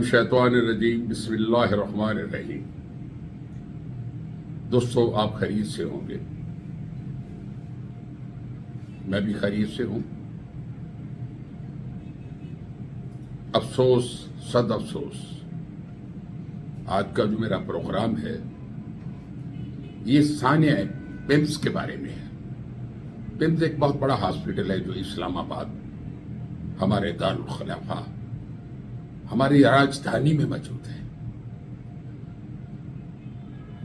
शैतानिर्रजीम बिस्मिल्लाहिर्रहमानिर्रहीम। दोस्तों, आप खैरियत से होंगे, मैं भी खैरियत से हूं। अफसोस, सद अफसोस, आज का जो मेरा प्रोग्राम है ये सानिया पिम्स के बारे में है। पिम्स एक बहुत बड़ा हॉस्पिटल है जो इस्लामाबाद, हमारे दारुल खिलाफा, हमारी राजधानी में मौजूद है।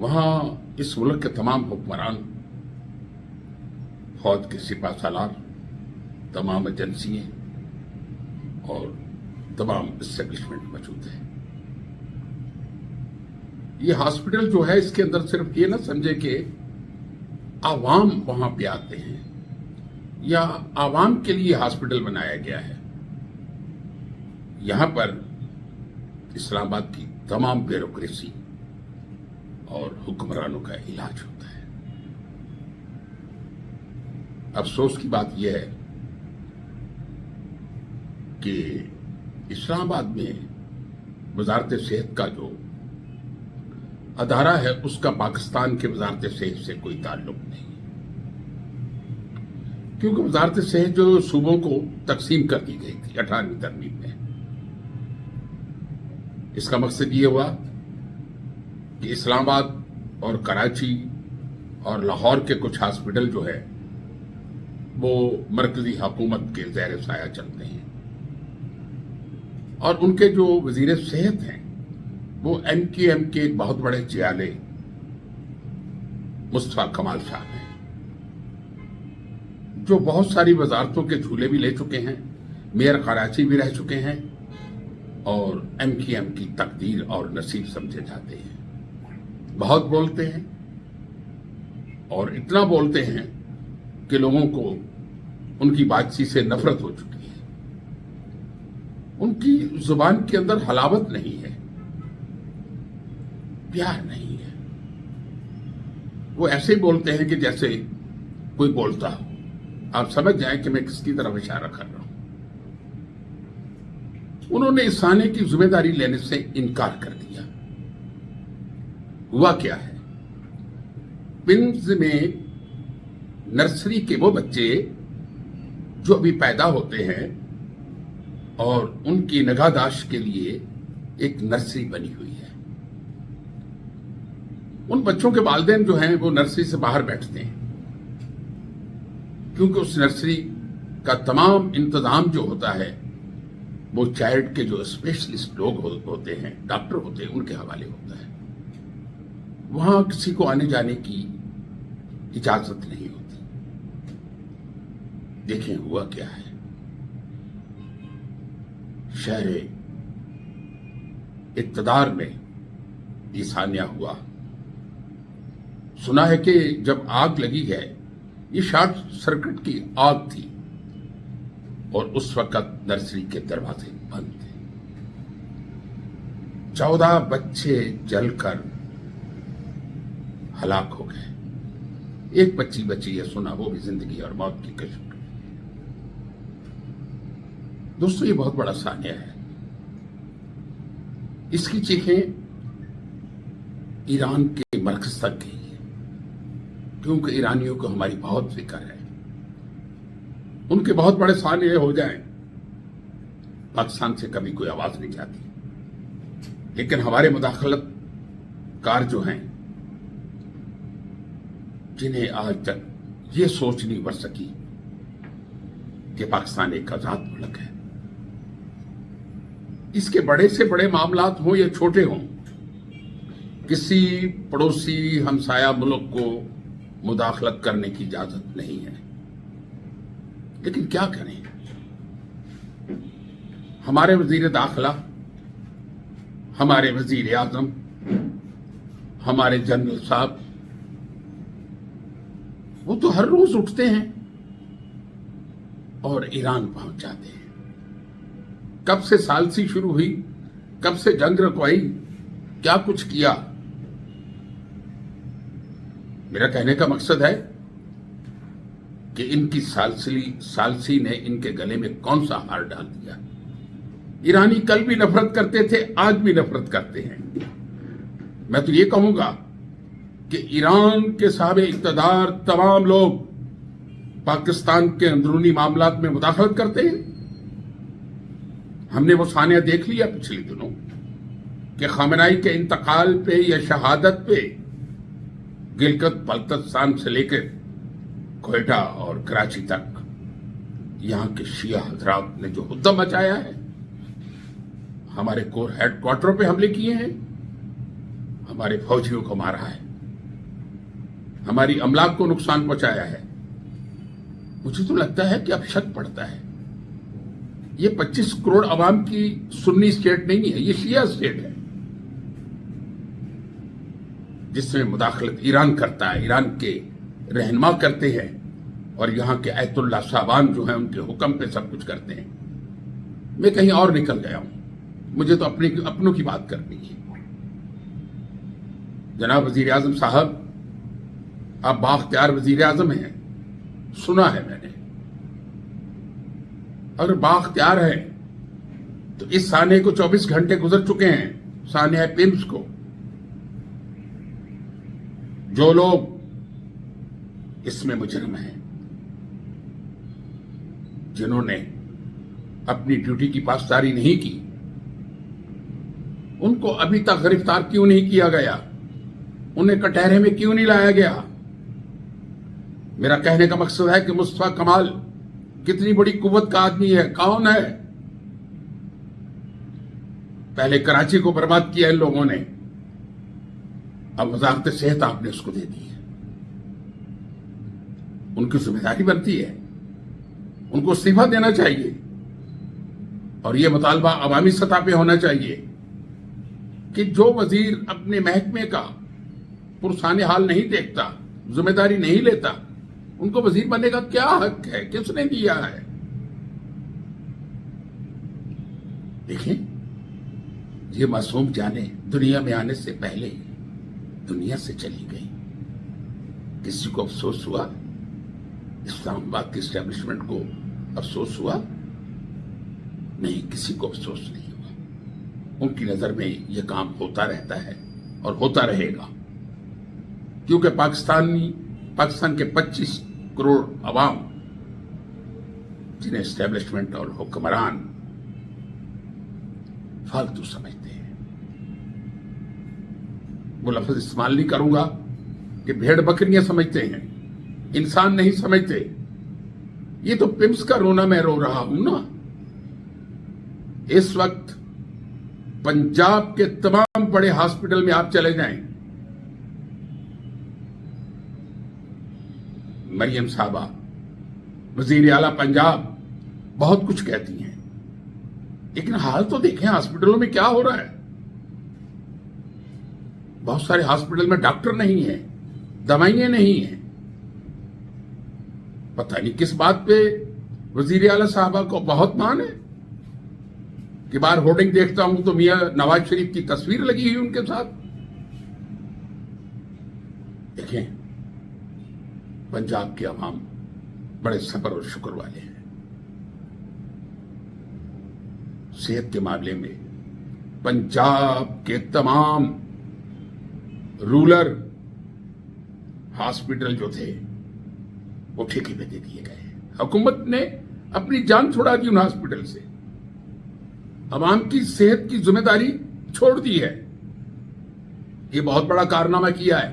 वहां इस मुल्क के तमाम हुक्मरान, फौज के सिपा सालार, तमाम एजेंसियां और तमाम एस्टेब्लिशमेंट मौजूद है। ये हॉस्पिटल जो है, इसके अंदर सिर्फ ये ना समझे कि आवाम वहां पे आते हैं या आवाम के लिए हॉस्पिटल बनाया गया है। यहां पर इस्लामाबाद की तमाम ब्यूरोक्रेसी और हुक्मरानों का इलाज होता है। अफसोस की बात यह है कि इस्लामाबाद में वजारत सेहत का जो अदारा है उसका पाकिस्तान के वजारत सेहत से कोई ताल्लुक नहीं, क्योंकि वजारत सेहत जो सूबों को तकसीम कर दी गई थी 18वीं तरमीम में। इसका मकसद ये हुआ कि इस्लामाबाद और कराची और लाहौर के कुछ हॉस्पिटल जो है वो मरकजी हुकूमत के ज़ेर साया चलते हैं और उनके जो वजीर सेहत हैं वो MQM के एक बहुत बड़े जियाले मुस्तफा कमाल साहब हैं, जो बहुत सारी वजारतों के झूले भी ले चुके हैं, मेयर कराची भी रह चुके हैं और MQM की तकदीर और नसीब समझे जाते हैं। बहुत बोलते हैं और इतना बोलते हैं कि लोगों को उनकी बातचीत से नफरत हो चुकी है। उनकी जुबान के अंदर हलावत नहीं है, प्यार नहीं है। वो ऐसे ही बोलते हैं कि जैसे कोई बोलता हो। आप समझ जाएं कि मैं किसकी तरफ इशारा कर रहा हूं। उन्होंने इस साने की जिम्मेदारी लेने से इनकार कर दिया। हुआ क्या है, पिम्स में नर्सरी के वो बच्चे जो अभी पैदा होते हैं और उनकी निगाहदाश्त के लिए एक नर्सरी बनी हुई है। उन बच्चों के वालिदैन जो हैं वो नर्सरी से बाहर बैठते हैं, क्योंकि उस नर्सरी का तमाम इंतजाम जो होता है वो चाइल्ड के जो स्पेशलिस्ट लोग होते हैं, डॉक्टर होते हैं, उनके हवाले होता है। वहां किसी को आने जाने की इजाजत नहीं होती। देखें हुआ क्या है। शहर इक़्तिदार में ये सानिया हुआ। सुना है कि जब आग लगी है, ये शॉर्ट सर्किट की आग थी और उस वक्त नर्सरी के दरवाजे बंद थे। 14 बच्चे जलकर हलाक हो गए। एक बच्ची बची है, सुना, वो भी जिंदगी और मौत की कश्मकश। दोस्तों, ये बहुत बड़ा सानिया है। इसकी चीखें ईरान के मरकज तक गई है, क्योंकि ईरानियों को हमारी बहुत फिक्र है। उनके बहुत बड़े सानिया हो जाएं, पाकिस्तान से कभी कोई आवाज नहीं जाती। लेकिन हमारे मुदाखलतकार जो हैं, जिन्हें आज तक ये सोच नहीं बढ़ सकी कि पाकिस्तान एक आजाद मुल्क है, इसके बड़े से बड़े मामलात हों या छोटे हों, किसी पड़ोसी हमसाया मुल्क को मुदाखलत करने की इजाजत नहीं है। लेकिन क्या करें, हमारे वजीर दाखिला, हमारे वजीर आजम, हमारे जनरल साहब, वो तो हर रोज उठते हैं और ईरान पहुंच जाते हैं। कब से सालसी शुरू हुई, कब से जंग रखवाई, क्या कुछ किया। मेरा कहने का मकसद है कि इनकी सालसी ने इनके गले में कौन सा हार डाल दिया। ईरानी कल भी नफरत करते थे, आज भी नफरत करते हैं। मैं तो ये कहूंगा कि ईरान के साहब इक़्तिदार तमाम लोग पाकिस्तान के अंदरूनी मामलात में मुदाखलत करते हैं। हमने वो सानिया देख लिया पिछले दिनों कि खamenei के इंतकाल पे या शहादत पे गिलगित बल्तिस्तान से लेकर क्वेटा और कराची तक यहां के शिया हजरात ने जो हुद्दम मचाया है, हमारे कोर हेडक्वार्टरों पे हमले किए हैं, हमारे फौजियों को मारा है, हमारी अमलाक को नुकसान पहुंचाया है। मुझे तो लगता है कि अब शक पड़ता है ये 25 करोड़ अवाम की सुन्नी स्टेट नहीं है, ये शिया स्टेट है जिसमें मुदाखलत ईरान करता है, ईरान के रहनुमा करते हैं और यहां के आयतुल्लाह साहबान जो हैं उनके हुक्म पे सब कुछ करते हैं। मैं कहीं और निकल गया हूं, मुझे तो अपनों की बात करनी है। जनाब वजीर आजम साहब, आप बाख्तियार वजीर आजम हैं, सुना है मैंने। अगर बाख्तियार है तो इस सानिया को 24 घंटे गुजर चुके हैं, सानिया पिम्स को। जो लोग इसमें मुजरिम हैं, जिन्होंने अपनी ड्यूटी की पासदारी नहीं की, उनको अभी तक गिरफ्तार क्यों नहीं किया गया, उन्हें कटहरे में क्यों नहीं लाया गया। मेरा कहने का मकसद है कि मुस्तफा कमाल कितनी बड़ी कुव्वत का आदमी है, कौन है। पहले कराची को बर्बाद किया इन लोगों ने, अब वजारत सेहत आपने उसको दे दी है। उनकी जिम्मेदारी बनती है, उनको इस्तीफा देना चाहिए और यह मुतालबा अवामी सतह पे होना चाहिए कि जो वजीर अपने महकमे का पुरसाने हाल नहीं देखता, जिम्मेदारी नहीं लेता, उनको वजीर बनने का क्या हक है, किसने दिया है। देखिए, ये मासूम जाने दुनिया में आने से पहले दुनिया से चली गई। किसी को अफसोस हुआ? इस्लामाबाद के एस्टेब्लिशमेंट को अफसोस हुआ? नहीं, किसी को अफसोस नहीं हुआ। उनकी नजर में यह काम होता रहता है और होता रहेगा, क्योंकि पाकिस्तान के 25 करोड़ अवाम, जिन्हें एस्टेब्लिशमेंट और हुक्मरान फालतू समझते हैं, वो लफ्ज इस्तेमाल नहीं करूंगा कि भेड़ बकरियां समझते हैं, इंसान नहीं समझते। ये तो पिम्स का रोना मैं रो रहा हूं ना। इस वक्त पंजाब के तमाम बड़े हॉस्पिटल में आप चले जाएं, मरियम साहबा वजीर आला पंजाब बहुत कुछ कहती हैं, लेकिन हाल तो देखें हॉस्पिटलों में क्या हो रहा है। बहुत सारे हॉस्पिटल में डॉक्टर नहीं है, दवाइयां नहीं है। पता नहीं किस बात पे वजीर आला साहबा को बहुत मान है कि बाहर होर्डिंग देखता हूं तो मियां नवाज शरीफ की तस्वीर लगी हुई उनके साथ। देखें, पंजाब के अवाम बड़े सब्र और शुक्र वाले हैं। सेहत के मामले में पंजाब के तमाम रूरल हॉस्पिटल जो थे वो ठेके पे दे दिए गए। हुकूमत ने अपनी जान छुड़ा दी उन हॉस्पिटल से, अवाम की सेहत की जिम्मेदारी छोड़ दी है। ये बहुत बड़ा कारनामा किया है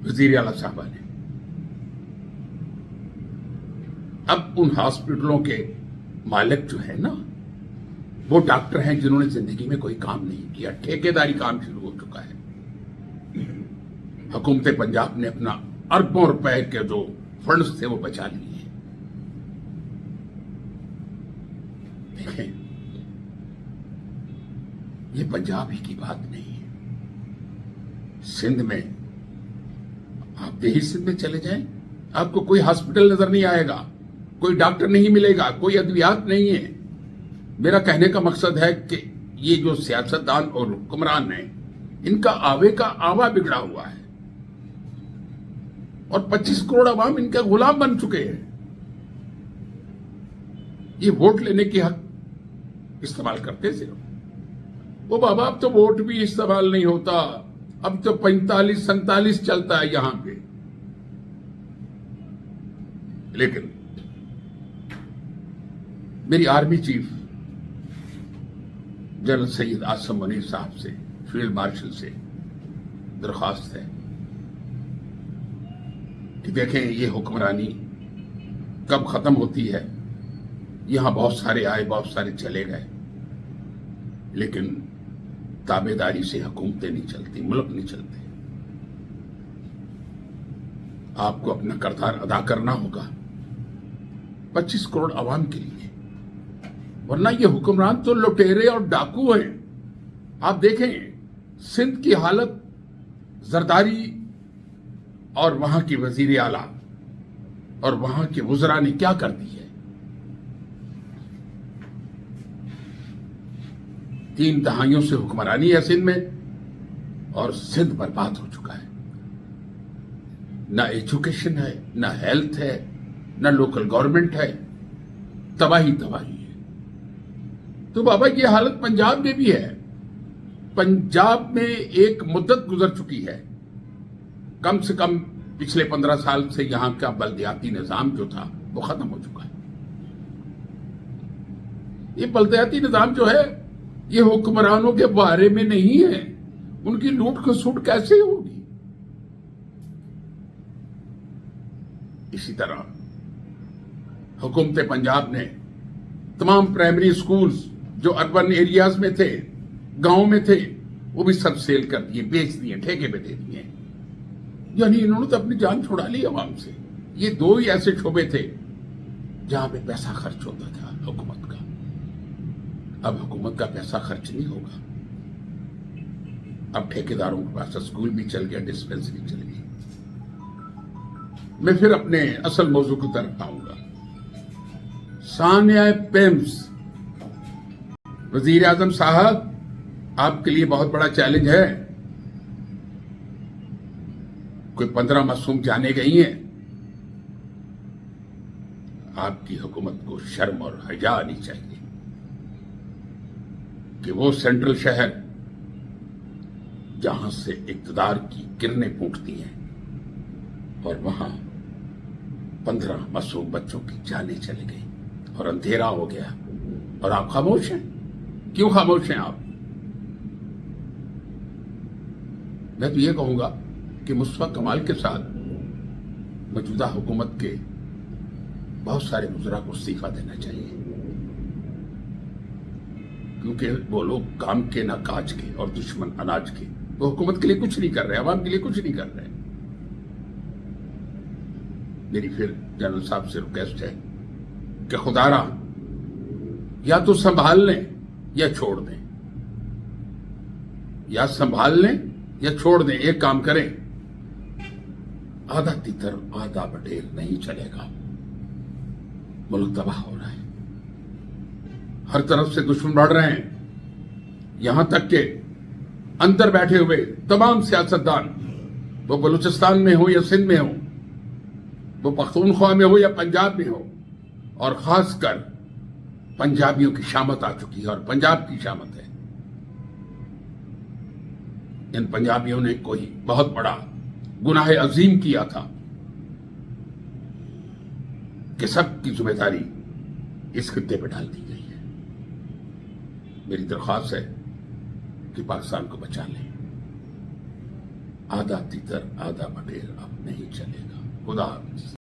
वजीर आला साहबा ने। अब उन हॉस्पिटलों के मालिक जो है ना, वो डॉक्टर हैं जिन्होंने जिंदगी में कोई काम नहीं किया, ठेकेदारी काम शुरू हो चुका है। हुकूमत पंजाब ने अपना अरबों रुपए के जो फंड्स थे वो बचा लिए। देखें, ये पंजाब ही की बात नहीं है। सिंध में, आप देही सिंध में चले जाएं, आपको कोई हॉस्पिटल नजर नहीं आएगा, کوئی ڈاکٹر نہیں ملے گا, کوئی ادویات نہیں ہے. میرا کہنے کا مقصد ہے کہ یہ جو سیاستدان اور حکمران ہیں, ان کا آوے کا آوا بگڑا ہوا ہے, اور 25 کروڑ عوام ان کے غلام بن چکے ہیں. یہ ووٹ لینے کی حق استعمال کرتے صرف. وہ بابا اب تو ووٹ بھی استعمال نہیں ہوتا, اب تو 45-47 چلتا ہے یہاں پہ. لیکن میری army chief general Syed Asim Munir صاحب سے, فیلڈ مارشل سے درخواست ہے کہ دیکھیں یہ حکمرانی کب ختم ہوتی ہے. یہاں بہت سارے آئے, بہت سارے چلے گئے, لیکن تابع داری سے حکومتیں نہیں چلتی, ملک نہیں چلتے. آپ کو اپنا کردار ادا کرنا ہوگا 25 کروڑ عوام کے لیے, ورنہ یہ حکمران تو لٹیرے اور ڈاکو ہیں. آپ دیکھیں سندھ کی حالت زرداری اور وہاں کی وزیر اعلیٰ اور وہاں کے وزراء نے کیا کر دی ہے. 3 دہائیوں سے حکمرانی ہے سندھ میں, اور سندھ برباد ہو چکا ہے. نہ ایجوکیشن ہے, نہ ہیلتھ ہے, نہ لوکل گورنمنٹ ہے, تباہی تباہی ہے. تو بابا یہ حالت پنجاب میں بھی ہے. پنجاب میں ایک مدت گزر چکی ہے, کم سے کم پچھلے 15 سال سے یہاں کا بلدیاتی نظام جو تھا وہ ختم ہو چکا ہے. یہ بلدیاتی نظام جو ہے یہ حکمرانوں کے بارے میں نہیں ہے. ان کی لوٹ کھسوٹ کیسے ہوگی؟ اسی طرح حکومت پنجاب نے تمام پرائمری اسکولز جو اربن ایریاز میں تھے, گاؤں میں تھے, وہ بھی سب سیل کر دیے, بیچ دیے, ٹھیکے پہ دے دیے. یعنی انہوں نے تو اپنی جان چھڑا لی عوام سے. یہ 2 ہی ایسے شعبے تھے جہاں پہ پیسہ خرچ ہوتا تھا حکومت کا. اب حکومت کا پیسہ خرچ نہیں ہوگا. اب ٹھیکیداروں کے پاس اسکول بھی چل گیا, ڈسپنسری چل گئی. میں پھر اپنے اصل موضوع کی طرف آؤں گا. ثانیہ پیمز, وزیر اعظم صاحب, آپ کے لیے بہت بڑا چیلنج ہے. کوئی 15 معصوم جانے گئی ہیں. آپ کی حکومت کو شرم اور حیا آنی چاہیے کہ وہ سینٹرل شہر جہاں سے اقتدار کی کرنیں پھوٹتی ہیں, اور وہاں 15 معصوم بچوں کی جانیں چلی گئی اور اندھیرا ہو گیا, اور آپ خاموش ہیں. کیوں خاموش ہیں آپ؟ میں تو یہ کہوں گا کہ مصطفیٰ کمال کے ساتھ موجودہ حکومت کے بہت سارے وزراء کو استعفا دینا چاہیے, کیونکہ وہ لوگ کام کے نہ کاج کے اور دشمن اناج کے. وہ حکومت کے لیے کچھ نہیں کر رہے, عوام کے لیے کچھ نہیں کر رہے. میری پھر جنرل صاحب سے ریکویسٹ ہے کہ خدا را یا تو سنبھال لیں یا چھوڑ دیں, یا سنبھال لیں یا چھوڑ دیں. ایک کام کریں, آدھا تیتر آدھا بٹیر نہیں چلے گا. ملک تباہ ہو رہا ہے, ہر طرف سے دشمن بڑھ رہے ہیں. یہاں تک کہ اندر بیٹھے ہوئے تمام سیاستدان, وہ بلوچستان میں ہو یا سندھ میں ہو, وہ پختونخوا میں ہو یا پنجاب میں ہو, اور خاص کر پنجابیوں کی شامت آ چکی ہے, اور پنجاب کی شامت ہے. ان پنجابیوں نے کوئی بہت بڑا گناہ عظیم کیا تھا کہ سب کی ذمہ داری اس خطے پہ ڈال دی گئی ہے. میری درخواست ہے کہ پاکستان کو بچا لیں. آدھا تیتر آدھا بٹیر اب نہیں چلے گا. خدا حافظ.